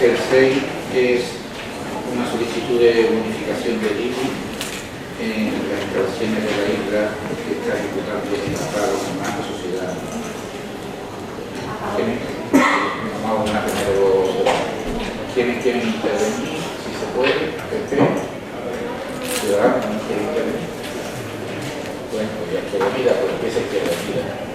El 6 es una solicitud de bonificación del IBI en las instalaciones de la isla que está ejecutando la pago con más sociedad. Vamos a primero. ¿Quiénes quieren intervenir? Si se puede, PP. Ciudadanos no quieren intervenir. Bueno, ya que la vida, pues empieza que la vida.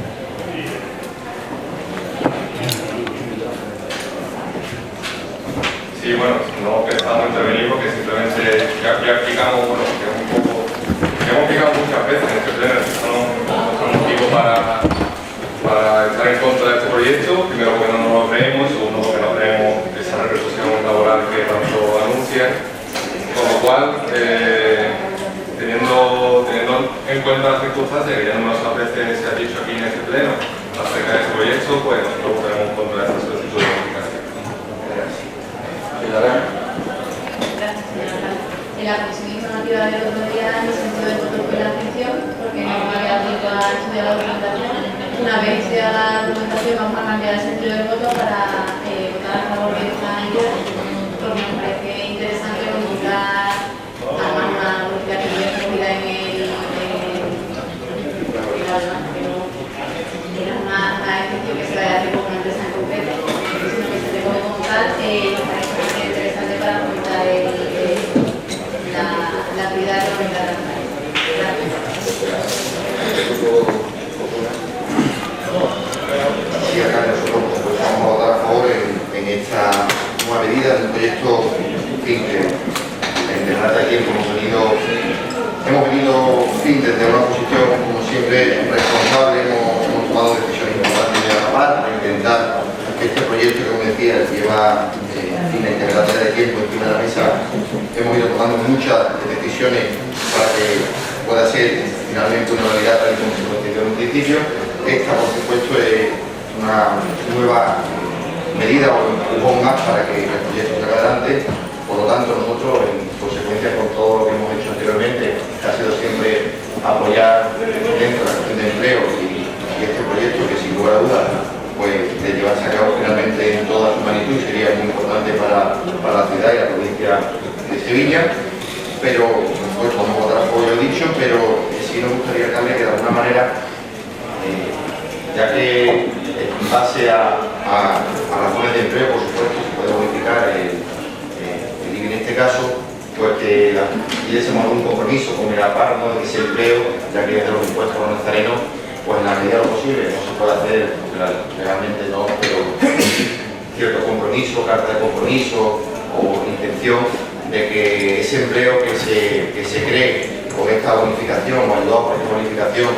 Sí, bueno, no pensamos intervenir porque simplemente ya explicamos, bueno, que es un poco, que hemos explicado muchas veces en este pleno, no es motivo para estar en contra de este proyecto. Primero porque no nos lo creemos, segundo porque no creemos esa repercusión laboral que tanto anuncia, con lo cual, teniendo en cuenta las circunstancias que ya numerosas veces se ha dicho aquí en este pleno acerca de este proyecto, pues nosotros votaremos en contra de esta solicitud de modificación. Gracias. Ciudadanos. Gracias, señora alcalde. En la comisión informativa del otro día, en el sentido de voto fue la atención, porque no había tiempo a estudiar la documentación. Una vez estudiada la documentación, vamos a cambiar el sentido del voto para votar a favor de esta idea, porque nos parece interesante comunicar, además una modificación bien recogida en el era una ejercicio que se vaya a hacer con una empresa en concreto, sino que se recoge como tal, nos parece interesante para fomentar la actividad económica de la ciudad. Sí, acá nosotros pues, vamos a votar a favor en esta nueva medida del proyecto que en verdad aquí hemos venido desde una posición, como siempre, responsable, hemos tomado decisiones importantes de la par para intentar que este proyecto, como decía, lleva la integridad de tiempo encima de la mesa. Hemos ido tomando muchas decisiones para que pueda ser finalmente una realidad tal y como se concibió en un principio. Esta, por supuesto, es una nueva medida o empujón más para que el proyecto salga adelante. Por lo tanto, nosotros, en consecuencia con todo lo que hemos hecho anteriormente, que ha sido siempre apoyar dentro de la cuestión de empleo y este proyecto, que sin lugar a dudas, pues de llevarse a cabo finalmente en toda su magnitud, sería muy importante para la ciudad y la provincia de Sevilla. Pero, pues vamos a votar a favor, lo he dicho, pero sí nos gustaría, alcalde, que de alguna manera, ya que en base a razones de empleo, por supuesto, se puede modificar el IBI en este caso, pues que diésemos algún compromiso con el APAR, ¿no?, de ese empleo, ya que desde los impuestos a los nazarenos, pues en la medida de lo posible, no se puede hacer legalmente, no, pero cierto compromiso, carta de compromiso o intención de que ese empleo que se cree con esta bonificación o ayudado por esta bonificación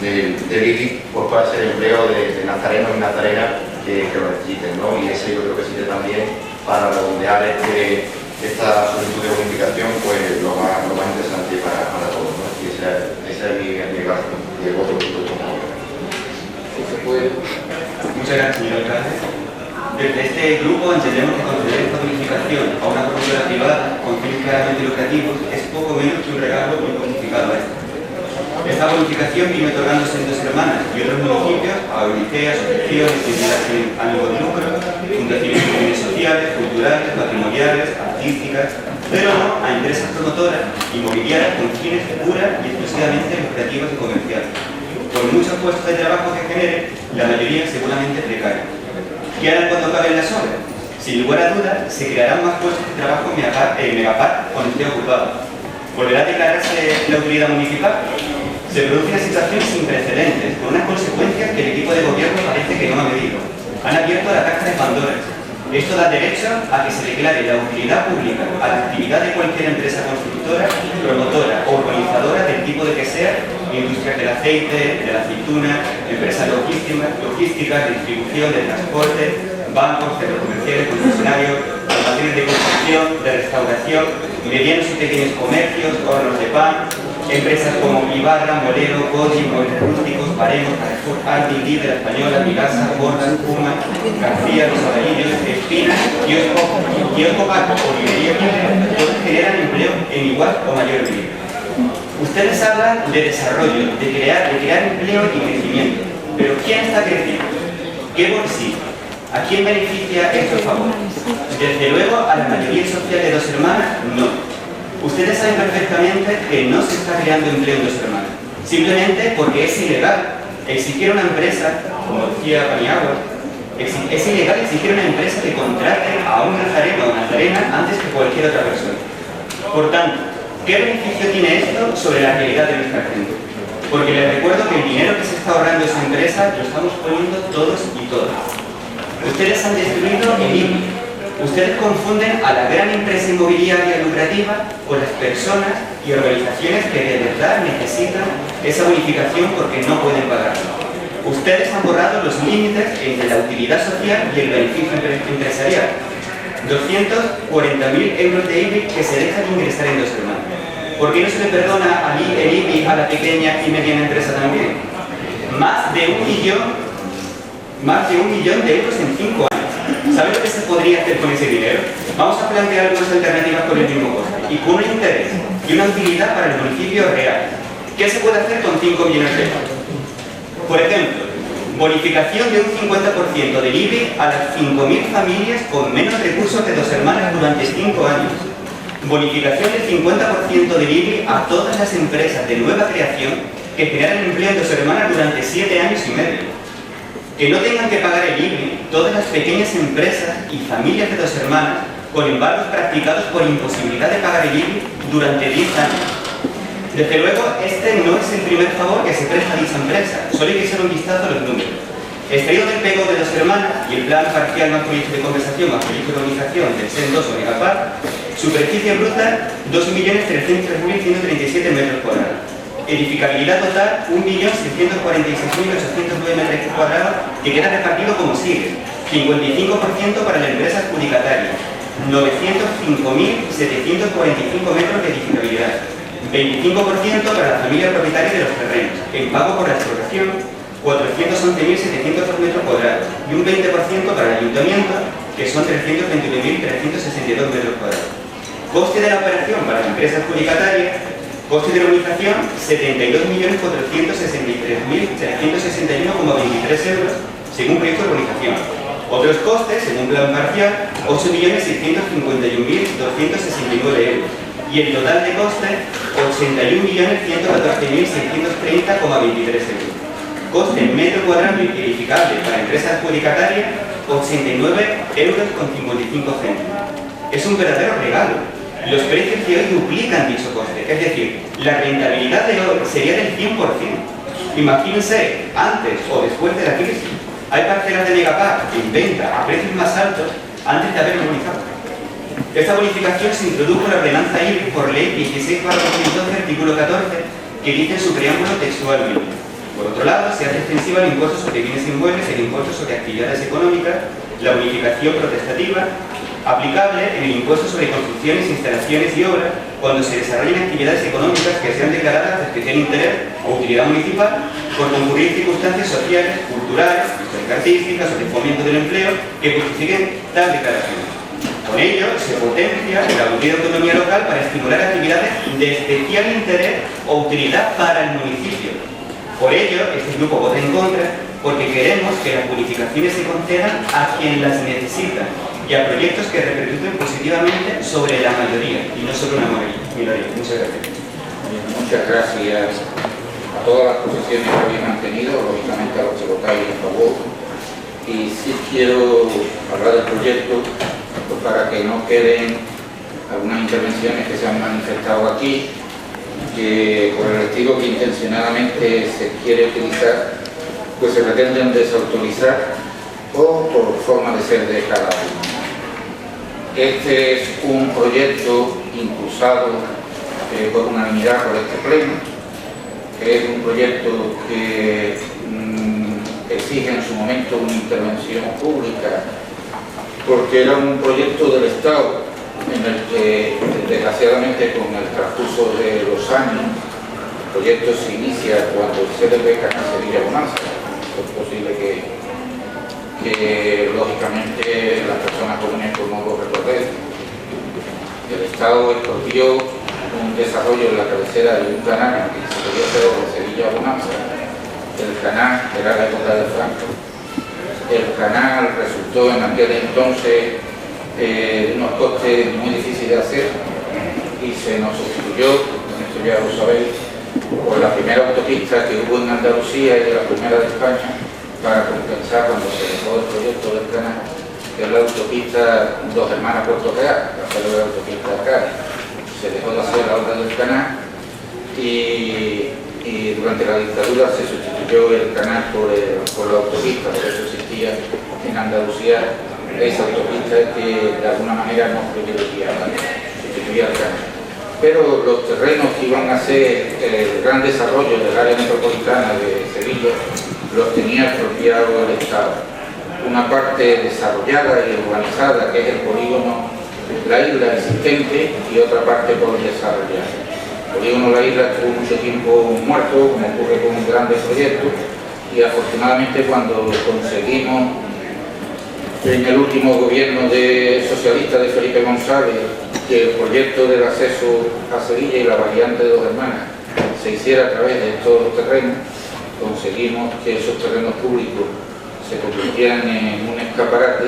del IBI, pues pueda ser empleo de nazarenos y nazarenas que lo necesiten, ¿no? Y ese yo creo que sirve también para redondear esta solicitud de bonificación, pues lo más interesante para todos, ¿no? Y esa es mi base y el voto que estoy tomando. Si se puede. Muchas gracias, señor alcalde. Desde este grupo entendemos que conceder esta bonificación a una promotora privada con fines claramente lucrativos es poco menos que un regalo muy justificado a esta. Esta bonificación viene otorgándose en Dos Hermanas y otros municipios a ONG, asociaciones, entidades sin ánimo de lucro, fundaciones de fines sociales, culturales, patrimoniales, artísticas, pero no a empresas promotoras inmobiliarias con fines pura y exclusivamente lucrativos y comerciales. Por muchos puestos de trabajo que generen, la mayoría seguramente precarios. ¿Qué harán cuando acaben las obras? Sin lugar a dudas, se crearán más puestos de trabajo en Megapar cuando esté ocupado. ¿Volverá a declararse la utilidad municipal? Se produce una situación sin precedentes, con unas consecuencias que el equipo de gobierno parece que no ha medido. Han abierto la caja de Pandora. Esto da derecho a que se declare la utilidad pública a la actividad de cualquier empresa constructora, promotora o organizadora del tipo de que sea, industrias del aceite, de la aceituna, empresas logísticas, de distribución, de transporte, bancos, centros comerciales, concesionarios, almacenes de construcción, de restauración, medianos y pequeños comercios, hornos de pan, empresas como Ibarra, Molero, Cochi, Muebles Rústicos, Baremos, Carrefour, Aldi, Líder, Española, Milasa, Bordas, Puma, García, Los Abadillos, Espinas, Kiosco Paco o Librería Libre, todos generan empleo en igual o mayor medida. Ustedes hablan de desarrollo, de crear empleo y crecimiento, pero ¿quién está creciendo? ¿Qué bolsillo? ¿A quién beneficia estos favores? Desde luego, a la mayoría social de Dos Hermanas, no. Ustedes saben perfectamente que no se está creando empleo en Dos Hermanas, simplemente porque es ilegal exigir a una empresa, como decía Paniagua, es ilegal exigir a una empresa que contrate a un nazareno o nazarena antes que cualquier otra persona. Por tanto, ¿qué beneficio tiene esto sobre la realidad de nuestra gente? Porque les recuerdo que el dinero que se está ahorrando esa empresa lo estamos poniendo todos y todas. Ustedes han destruido el IBI. Ustedes confunden a la gran empresa inmobiliaria lucrativa con las personas y organizaciones que de verdad necesitan esa bonificación porque no pueden pagarlo. Ustedes han borrado los límites entre la utilidad social y el beneficio empresarial. 240.000 euros de IBI que se dejan ingresar en Dos Hermanas. ¿Por qué no se le perdona el IBI a la pequeña y mediana empresa también? Más de un millón de euros en 5 años. ¿Sabe lo que se podría hacer con ese dinero? Vamos a plantear algunas alternativas con el mismo coste y con un interés y una utilidad para el municipio real. ¿Qué se puede hacer con 5 millones de euros? Por ejemplo, bonificación de un 50% del IBI a las 5.000 familias con menos recursos de Dos Hermanas durante 5 años. Bonificación del 50% del IBI a todas las empresas de nueva creación que generan empleo en Dos Hermanas durante 7 años y medio. Que no tengan que pagar el IBI todas las pequeñas empresas y familias de Dos Hermanas con embargos practicados por imposibilidad de pagar el IBI durante 10 años. Desde luego, este no es el primer favor que se presta a dicha empresa, solo hay que echar un vistazo a los números. Extraído del PEGO de Dos Hermanas y el plan parcial más proyecto de conversación más proyecto de organización del SEN 2 o Megapar, superficie bruta 2.303.137 metros cuadrados. Edificabilidad total 1.646.809 metros cuadrados que queda repartido como sigue: 55% para la empresa adjudicataria, 905.745 metros de edificabilidad, 25% para la familia propietaria de los terrenos, en pago por la explotación, 411.702 metros cuadrados, y un 20% para el ayuntamiento, que son 329.362 metros cuadrados. Coste de la operación para la empresa adjudicataria: coste de urbanización 72.463.761,23 euros según proyecto de urbanización. Otros costes, según plan parcial, 8.651.269 euros. Y el total de coste, 81.114.630,23 euros. Coste en metro cuadrado edificable para empresa adjudicataria, 89,55 euros. Es un verdadero regalo. Los precios de hoy duplican dicho coste, es decir, la rentabilidad de hoy sería del 100%. Imagínense, antes o después de la crisis, hay parcelas de Megapar en venta a precios más altos antes de haber urbanizado. Esta bonificación se introdujo en la ordenanza IBI por ley 16/2012, artículo 14, que dice en su preámbulo textualmente: por otro lado, se hace extensiva el impuesto sobre bienes inmuebles, el impuesto sobre actividades económicas, la bonificación protestativa, aplicable en el impuesto sobre construcciones, instalaciones y obras cuando se desarrollen actividades económicas que sean declaradas de especial interés o utilidad municipal por concurrir circunstancias sociales, culturales, artísticas o de fomento del empleo que justifiquen tal declaración. Con ello se potencia la unidad de autonomía local para estimular actividades de especial interés o utilidad para el municipio. Por ello, este grupo vota en contra porque queremos que las bonificaciones se concedan a quien las necesita y a proyectos que repercuten positivamente sobre la mayoría y no sobre una minoría. Muchas gracias. Muchas gracias a todas las posiciones que habéis mantenido, lógicamente a los que votáis a favor. Y sí quiero hablar del proyecto pues para que no queden algunas intervenciones que se han manifestado aquí, que por el estilo que intencionadamente se quiere utilizar, pues se pretenden desautorizar o por forma de ser de cada uno. Este es un proyecto impulsado por unanimidad por este pleno, que es un proyecto que exige en su momento una intervención pública, porque era un proyecto del Estado en el que, desgraciadamente, con el transcurso de los años, el proyecto se inicia cuando el CDP Canal Sevilla Bonanza. Es posible que lógicamente las personas comunes no lo recordéis. El Estado escogió un desarrollo en la cabecera de un canal que se podía hacer de Sevilla Bonanza. El canal era la época de Franco. El canal resultó en aquel entonces unos costes muy difíciles de hacer, y se nos sustituyó, esto ya lo sabéis, por la primera autopista que hubo en Andalucía y la primera de España, para compensar cuando se dejó el proyecto del canal, que es la autopista Dos Hermanas Puerto Real, la célebre autopista de Cádiz. Se dejó de hacer la obra del canal y durante la dictadura se sustituyó el canal por la autopista, por eso existía en Andalucía esa autopista que de alguna manera no sustituía el canal. Pero los terrenos que iban a ser el gran desarrollo del área metropolitana de Sevilla los tenía expropiado el Estado. Una parte desarrollada y urbanizada, que es el polígono La Isla existente, y otra parte por desarrollar. El polígono La Isla estuvo mucho tiempo muerto, como ocurre con grandes proyectos, y afortunadamente cuando conseguimos en el último gobierno socialista de Felipe González que el proyecto del acceso a Sevilla y la variante de Dos Hermanas se hiciera a través de estos terrenos, conseguimos que esos terrenos públicos se convirtieran en un escaparate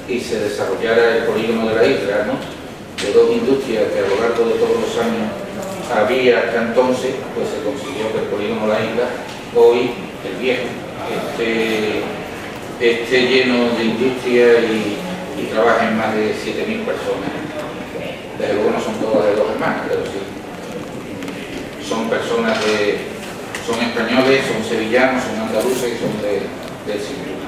y se desarrollara el polígono de La Isla, ¿no? De dos industrias que a lo largo de todos los años había hasta entonces, pues se consiguió que el polígono La Isla, hoy el viejo, esté lleno de industria y trabajen más de 7.000 personas. Desde luego no son todas de Dos Hermanas, pero sí son personas son españoles, son sevillanos, son andaluces y son del Cinturón.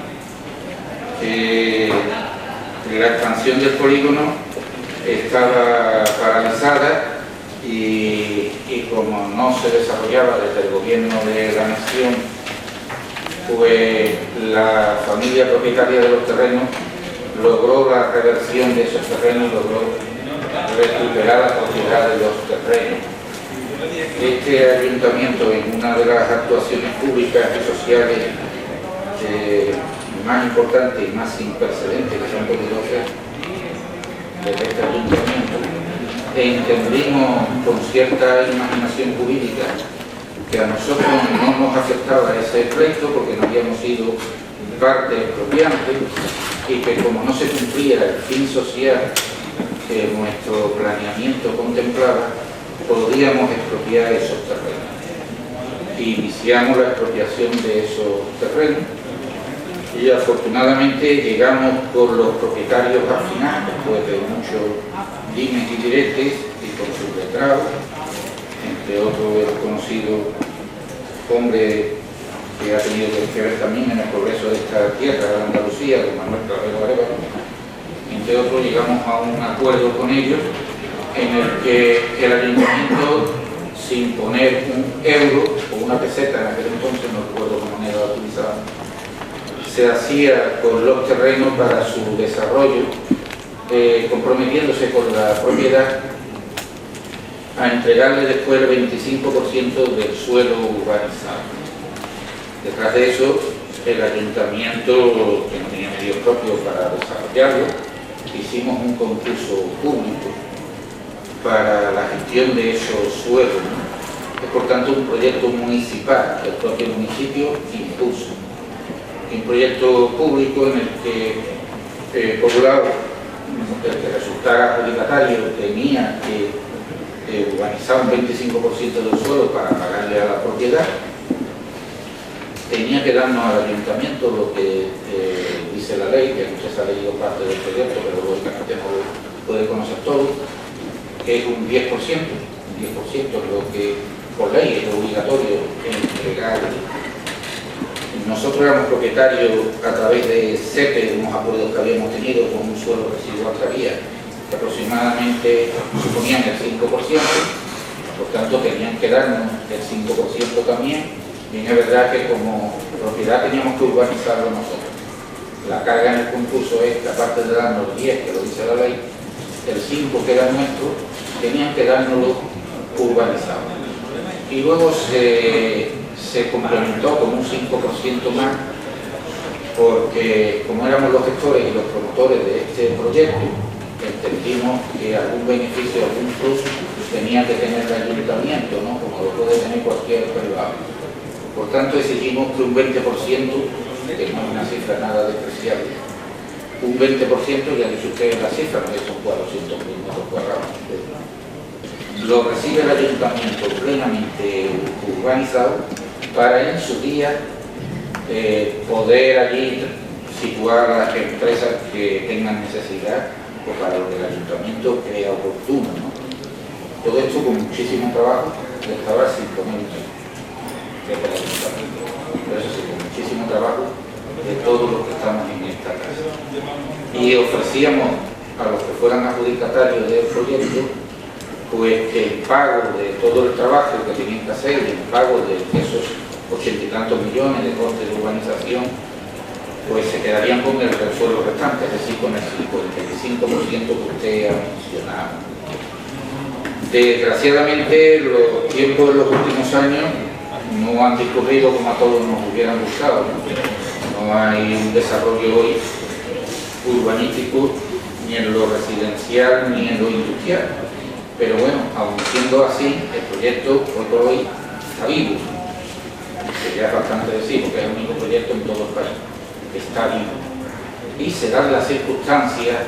La expansión del polígono estaba paralizada y como no se desarrollaba desde el gobierno de la nación, pues la familia propietaria de los terrenos logró la reversión de esos terrenos, logró recuperar la propiedad de los terrenos. Este ayuntamiento, en una de las actuaciones públicas y sociales más importantes y más sin precedentes que se han podido hacer desde este ayuntamiento, entendimos con cierta imaginación jurídica que a nosotros no nos afectaba ese pleito porque no habíamos sido parte expropiante y que como no se cumplía el fin social que nuestro planeamiento contemplaba, podíamos expropiar esos terrenos. Iniciamos la expropiación de esos terrenos y afortunadamente llegamos con los propietarios al final, después de muchos dimes y diretes y con sus letrados, entre otros el conocido hombre que ha tenido que ver también en el progreso de esta tierra de Andalucía, don Manuel Clavero Arevalo. Entre otros llegamos a un acuerdo con ellos en el que el ayuntamiento, sin poner un euro o una peseta, en aquel entonces no recuerdo qué moneda utilizaba, se hacía con los terrenos para su desarrollo, comprometiéndose con la propiedad a entregarle después el 25% del suelo urbanizado. Detrás de eso, el ayuntamiento, que no tenía medios propios para desarrollarlo, hicimos un concurso público para la gestión de esos suelos, ¿no? Es por tanto un proyecto municipal que el propio municipio impuso. Un proyecto público en el que, por un lado, el que resultara adjudicatario tenía que urbanizar un 25% del suelo para pagarle a la propiedad, tenía que darnos al ayuntamiento lo que dice la ley, que usted se ha leído parte del proyecto, pero lógicamente no lo puede conocer todo, que es un 10%, es lo que por ley es obligatorio entregar. Nosotros éramos propietarios a través de CEPE, de unos acuerdos que habíamos tenido con un suelo residual que había, que aproximadamente suponían el 5%, por tanto tenían que darnos el 5% también. Bien, es verdad que como propiedad teníamos que urbanizarlo nosotros. La carga en el concurso es que aparte de darnos 10, que lo dice la ley, el 5 que era nuestro, tenían que dárnoslo urbanizado. Y luego se complementó con un 5% más, porque como éramos los gestores y los promotores de este proyecto, entendimos que algún beneficio, algún plus tenía que tener el ayuntamiento, ¿no? Como lo puede tener cualquier privado. Por tanto, exigimos que un 20%, que no es una cifra nada despreciable, un 20%, ya dice usted la cifra, que son 400.000 metros cuadrados. Lo recibe el ayuntamiento plenamente urbanizado para en su día poder allí situar a las empresas que tengan necesidad o para lo que el ayuntamiento crea oportuno, ¿no? Todo esto con muchísimo trabajo, de estaba sin poner que es el ayuntamiento, pero eso sí, con muchísimo trabajo de todos los que estamos en esta casa. Y ofrecíamos a los que fueran adjudicatarios del proyecto, pues que el pago de todo el trabajo que tenían que hacer, el pago de esos 80 y tantos millones de costes de urbanización, pues se quedarían con el suelo restante, es decir, con el 55% que usted ha mencionado. Desgraciadamente, los tiempos de los últimos años no han discurrido como a todos nos hubieran gustado. No hay un desarrollo hoy urbanístico ni en lo residencial ni en lo industrial. Pero bueno, aun siendo así, el proyecto hoy por hoy está vivo. Que ya es bastante decir, porque es el único proyecto en todo el país que está vivo. Y se dan las circunstancias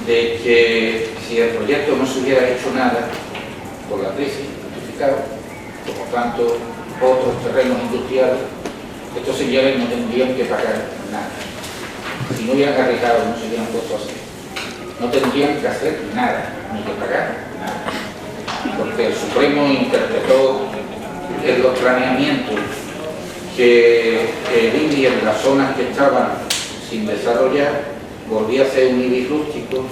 de que si el proyecto no se hubiera hecho nada por la crisis, justificado, como tantos otros terrenos industriales, estos señores no tendrían que pagar nada. Si no hubieran arriesgado, no se hubieran puesto así. No tendrían que hacer nada, ni que pagar nada. Porque el Supremo interpretó en los planeamientos que el IBI en las zonas que estaban sin desarrollar volvía a ser un IBI rústico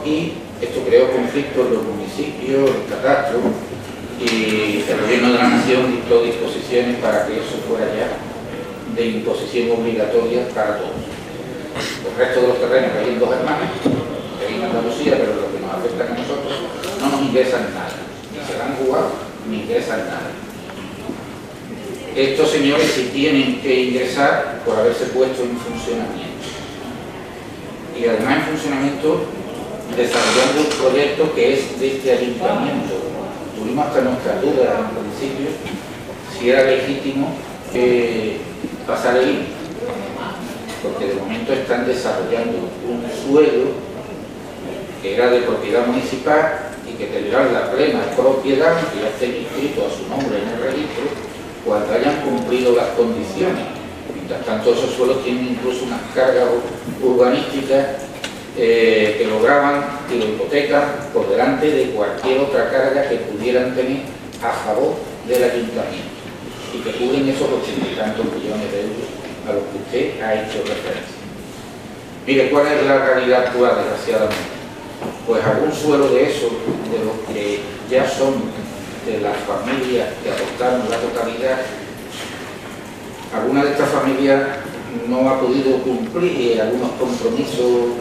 y esto creó conflictos en los municipios, el catastro, y el gobierno de la nación dictó disposiciones para que eso fuera ya de imposición obligatoria para todos. El resto de los terrenos que hay en Dos Hermanas, que hay en Andalucía, pero los que nos afectan a nosotros, no nos ingresan nada, ni se dan jugado, ni ingresan nada. Estos señores sí tienen que ingresar por haberse puesto en funcionamiento. Y además en funcionamiento desarrollando un proyecto que es de este ayuntamiento. Tuvimos hasta nuestras dudas en principio si era legítimo pasar el IBI, porque de momento están desarrollando un suelo que era de propiedad municipal y que tendrán la plena propiedad, que ya esté inscrito a su nombre en el registro, cuando hayan cumplido las condiciones. Mientras tanto, esos suelos tienen incluso unas cargas urbanísticas que lo graban y lo hipotecan por delante de cualquier otra carga que pudieran tener a favor del ayuntamiento y que cubren esos 80 y tantos millones de euros a los que usted ha hecho referencia. Mire, ¿cuál es la realidad actual, desgraciadamente? Pues algún suelo de esos, de los que ya son de las familias que aportaron la totalidad, alguna de estas familias no ha podido cumplir algunos compromisos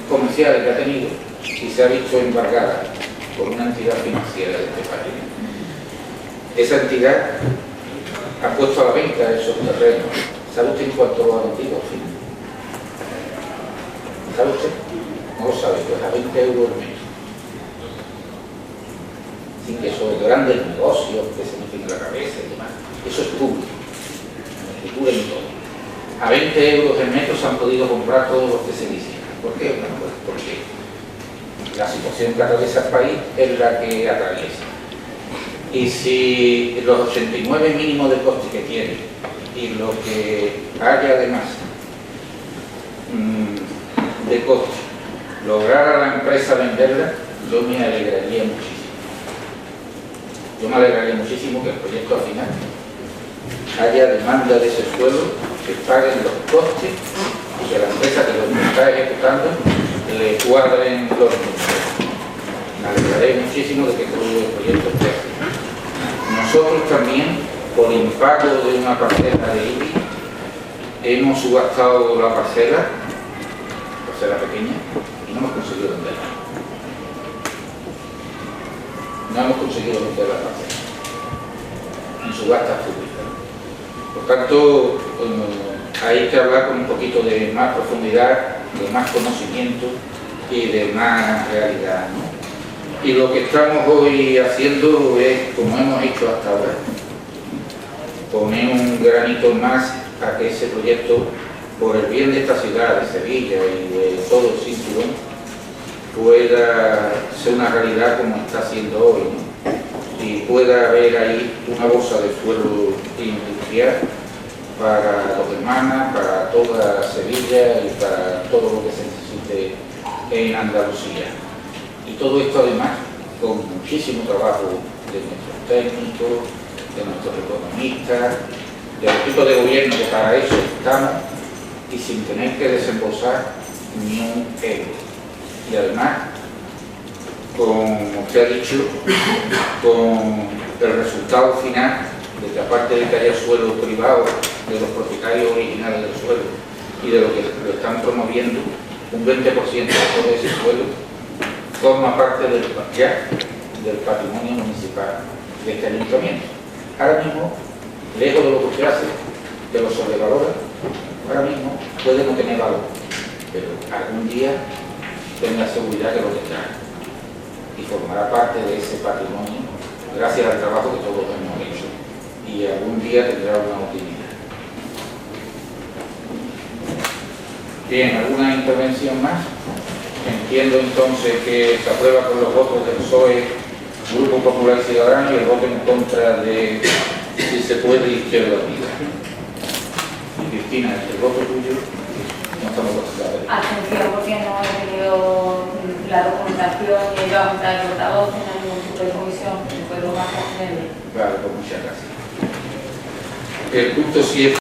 comerciales que ha tenido y se ha visto embargada por una entidad financiera de este país. Esa entidad ha puesto a la venta esos terrenos. ¿Sabe usted en cuánto lo ha vendido al final? ¿Sabe usted? No lo sabe, pues a 20 euros al mes. Sin que eso de grandes negocios que se nos tiene la cabeza y demás. Eso es público. Escritura y todo. A 20 euros el metro se han podido comprar todos los que se quisieran. ¿Por qué? Bueno, pues porque la situación que atraviesa el país es la que atraviesa. Y si los 89 mínimos de coste que tiene y lo que haya además de coste lograra la empresa venderla, yo me alegraría muchísimo. Yo me alegraría muchísimo que el proyecto al final haya demanda de ese suelo, que paguen los costes y que la empresa que lo está ejecutando le cuadren los números. Me alegraré muchísimo de que todo el proyecto esté así. Nosotros también, por impago de una parcela de IBI, hemos subastado la parcela pequeña, y no hemos conseguido venderla. No hemos conseguido vender la parcela en subastas públicas. Por tanto, hay que hablar con un poquito de más profundidad, de más conocimiento y de más realidad, ¿no? Y lo que estamos hoy haciendo es, como hemos hecho hasta ahora, poner un granito más a que ese proyecto por el bien de esta ciudad, de Sevilla y de todo el cinturón, pueda ser una realidad como está siendo hoy, ¿no? Y pueda haber ahí una bolsa de suelo industrial para los hermanas, para toda Sevilla y para todo lo que se necesite en Andalucía. Y todo esto además con muchísimo trabajo de nuestros técnicos, de nuestros economistas, del equipo de gobierno que para eso estamos y sin tener que desembolsar ni un euro. Y además, como usted ha dicho, con el resultado final de que aparte de que haya suelo privado de los propietarios originales del suelo y de lo que lo están promoviendo, un 20% de todo ese suelo forma parte del patrimonio municipal de este ayuntamiento. Ahora mismo, lejos de lo que usted hace, que lo sobrevalora, ahora mismo puede no tener valor, pero algún día tenga seguridad que lo tendrá y formará parte de ese patrimonio gracias al trabajo que todos hemos hecho y algún día tendrá una utilidad. Bien, ¿alguna intervención más? Entiendo entonces que se aprueba con los votos del PSOE, Grupo Popular Ciudadano, y el voto en contra de Si se puede, Izquierda Unida. Cristina, el voto tuyo no estamos considerados. Atención, porque no he tenido la documentación y he ido a juntar el portavoz, no hay ningún tipo de comisión, puedo más hacer. Vale, pues muchas gracias. El punto 7.